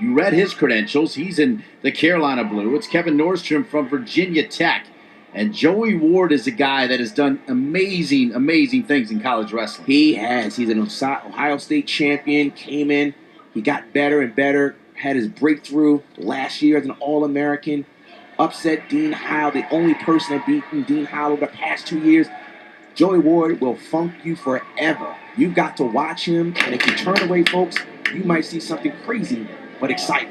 You read his credentials. He's in the Carolina Blue. It's Kevin Norstrem from Virginia Tech. And Joey Ward is a guy that has done amazing, amazing things in college wrestling. He has. He's an Ohio State champion, came in, he got better and better, had his breakthrough last year as an All-American, upset Dean Howell, the only person that beaten Dean Howell over the past 2 years. Joey Ward will funk you forever. You've got to watch him, and if you turn away, folks, you might see something crazy but exciting.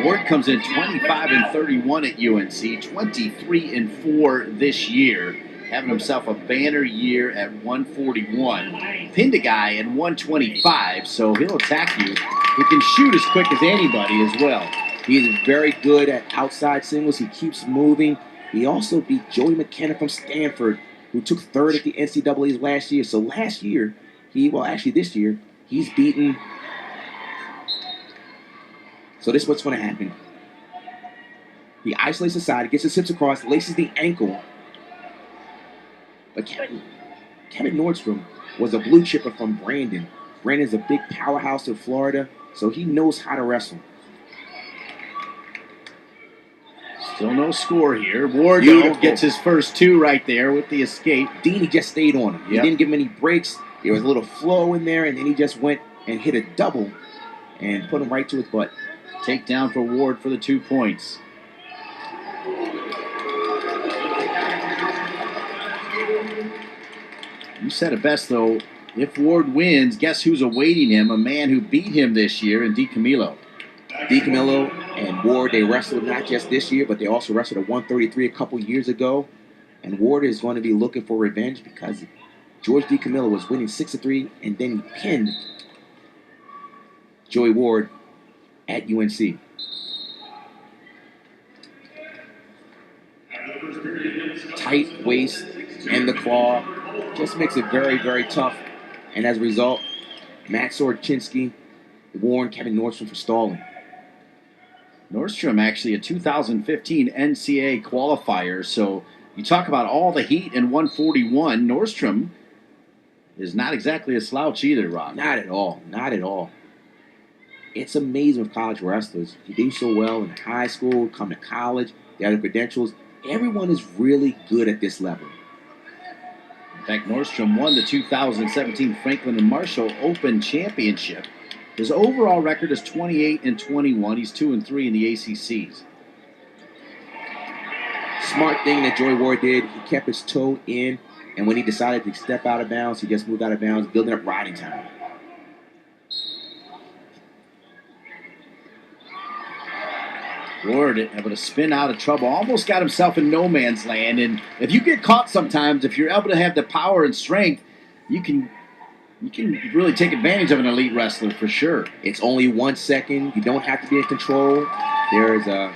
Ward comes in 25-31 at UNC, 23-4 this year, having himself a banner year at 141. Pinned a guy at 125, so he'll attack you. He can shoot as quick as anybody as well. He is very good at outside singles. He keeps moving. He also beat Joey McKenna from Stanford, who took third at the NCAAs last year. So last year, this year, he's beaten. So this is what's going to happen. He isolates the side, gets his hips across, laces the ankle. But Kevin Norstrem was a blue chipper from Brandon. Brandon's a big powerhouse in Florida, so he knows how to wrestle. Still no score here. Ward gets his first two right there with the escape. Dean, he just stayed on him. He didn't give him any breaks. There was a little flow in there, and then he just went and hit a double and put him right to his butt. Takedown for Ward for the 2 points. You said it best, though. If Ward wins, guess who's awaiting him? A man who beat him this year in DiCamillo. DiCamillo and Ward, they wrestled not just this year, but they also wrestled at 133 a couple years ago. And Ward is going to be looking for revenge because George DiCamillo was winning 6-3, and then he pinned Joey Ward at UNC. Tight waist and the claw just makes it very, very tough. And as a result, Matt Sorchinski warned Kevin Norstrem for stalling. Norstrem actually a 2015 NCAA qualifier, so you talk about all the heat in 141. Norstrem is not exactly a slouch either, Rob. Not at all. Not at all. It's amazing with college wrestlers. You do so well in high school, come to college, they have the credentials. Everyone is really good at this level. In fact, Norstrem won the 2017 Franklin and Marshall Open Championship. His overall record is 28-21. He's 2-3 in the ACCs. Smart thing that Joey Ward did, he kept his toe in, and when he decided to step out of bounds, he just moved out of bounds, building up riding time. Ward able to spin out of trouble, almost got himself in no man's land. And if you get caught sometimes, if you're able to have the power and strength, you can really take advantage of an elite wrestler for sure. It's only 1 second. You don't have to be in control. There is a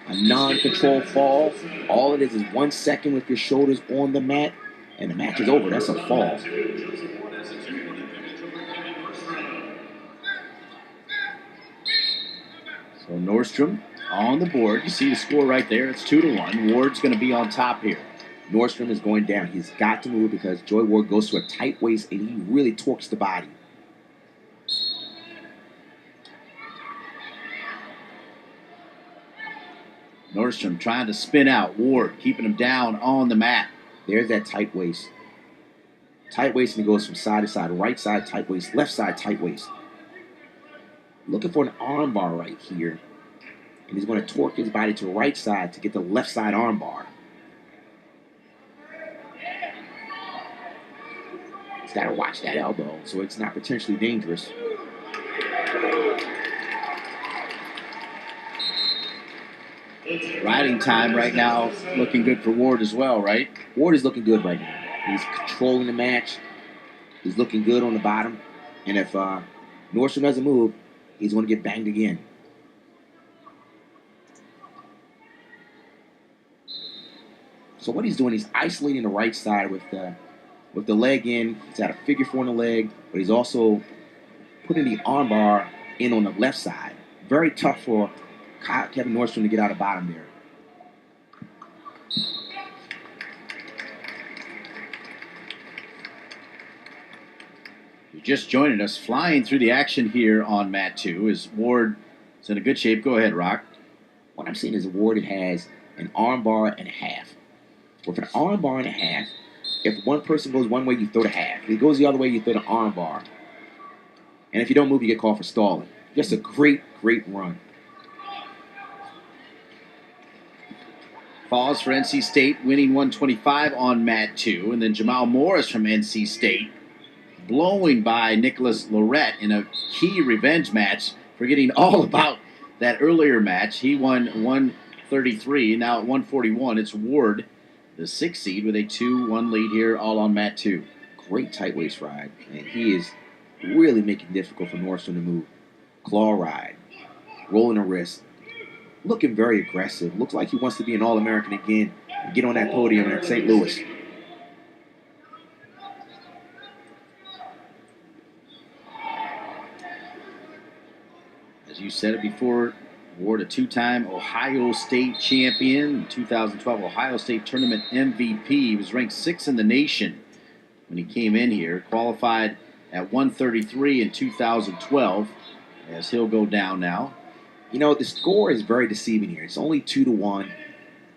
non-control fall. All it is 1 second with your shoulders on the mat, and the match is over. That's a fall. So Norstrem on the board. You see the score right there. It's 2-1. Ward's going to be on top here. Norstrem is going down. He's got to move because Joey Ward goes to a tight waist and he really torques the body. Norstrem trying to spin out. Ward keeping him down on the mat. There's that tight waist. Tight waist, and he goes from side to side. Right side, tight waist. Left side, tight waist. Looking for an arm bar right here. And he's going to torque his body to the right side to get the left side arm bar. He's got to watch that elbow so it's not potentially dangerous. Riding time right now looking good for Ward as well, right? Ward is looking good right now. He's controlling the match. He's looking good on the bottom. And if Norstrem doesn't move, he's going to get banged again. So what he's doing, he's isolating the right side with the leg in. He's got a figure four on the leg, but he's also putting the arm bar in on the left side. Very tough for Kevin Norstrem to get out of bottom there. You're just joining us, flying through the action here on Mat 2 as Ward It's in a good shape. Go ahead, Rock. What I'm seeing is Ward has an arm bar and a half. With an arm bar and a half, if one person goes one way, you throw the half. If he goes the other way, you throw the arm bar. And if you don't move, you get called for stalling. Just a great, great run. Falls for NC State, winning 125 on mat 2. And then Jamal Morris from NC State, blowing by Nicholas Lorette in a key revenge match, forgetting all about that earlier match. He won 133. Now at 141, it's Ward, the 6th seed, with a 2-1 lead here, all on mat 2. Great tight waist ride. And he is really making it difficult for Norstrem to move. Claw ride. Rolling the wrist. Looking very aggressive. Looks like he wants to be an All-American again and get on that podium at St. Louis. As you said it before, Ward, a 2-time Ohio State champion, 2012 Ohio State Tournament MVP. He was ranked 6th in the nation when he came in here. Qualified at 133 in 2012, as he'll go down now. You know, the score is very deceiving here. It's only 2-1,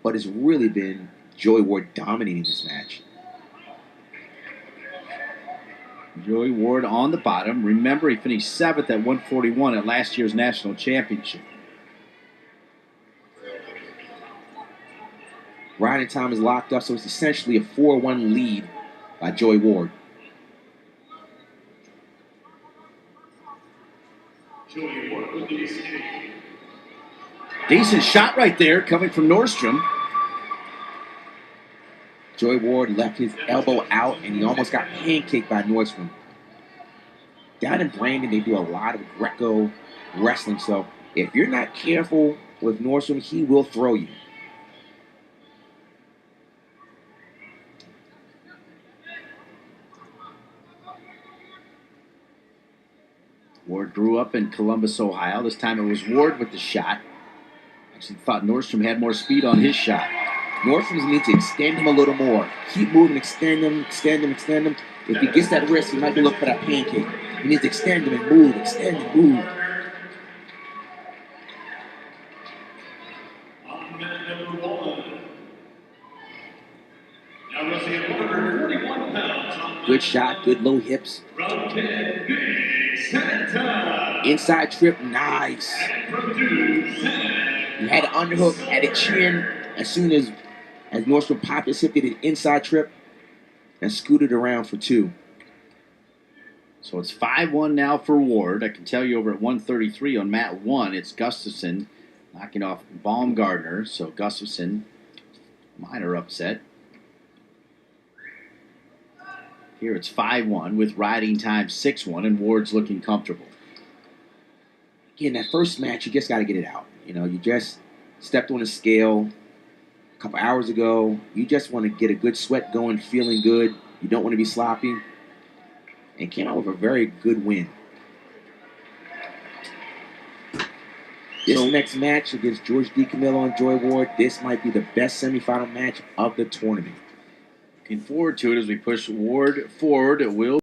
but it's really been Joey Ward dominating this match. Joey Ward on the bottom. Remember, he finished 7th at 141 at last year's national championship. Riding time is locked up, so it's essentially a 4-1 lead by Joey Ward. Decent shot right there coming from Norstrem. Joey Ward left his elbow out, and he almost got pancaked by Norstrem. Down in Brandon, they do a lot of Greco wrestling, so if you're not careful with Norstrem, he will throw you. Ward grew up in Columbus, Ohio. This time it was Ward with the shot. Actually thought Norstrem had more speed on his shot. Norstrem needs to extend him a little more. Keep moving, extend him, extend him, extend him. If he gets that wrist, he might be looking for that pancake. He needs to extend him and move, extend and move. Good shot, good low hips. Inside trip, nice. He had an underhook, had a chin. As soon as Norstrem popped his hip, did an inside trip and scooted around for 2. So it's 5-1 now for Ward. I can tell you over at 133 on mat 1, it's Gustafson knocking off Baumgartner. So Gustafson, minor upset. Here it's 5-1 with riding time 6-1, and Ward's looking comfortable. Again, that first match, you just got to get it out. You know, you just stepped on a scale a couple hours ago. You just want to get a good sweat going, feeling good. You don't want to be sloppy. And came out with a very good win. This next match against George DiCamillo and Joey Ward, this might be the best semifinal match of the tournament. Looking forward to it as we push Ward forward. It will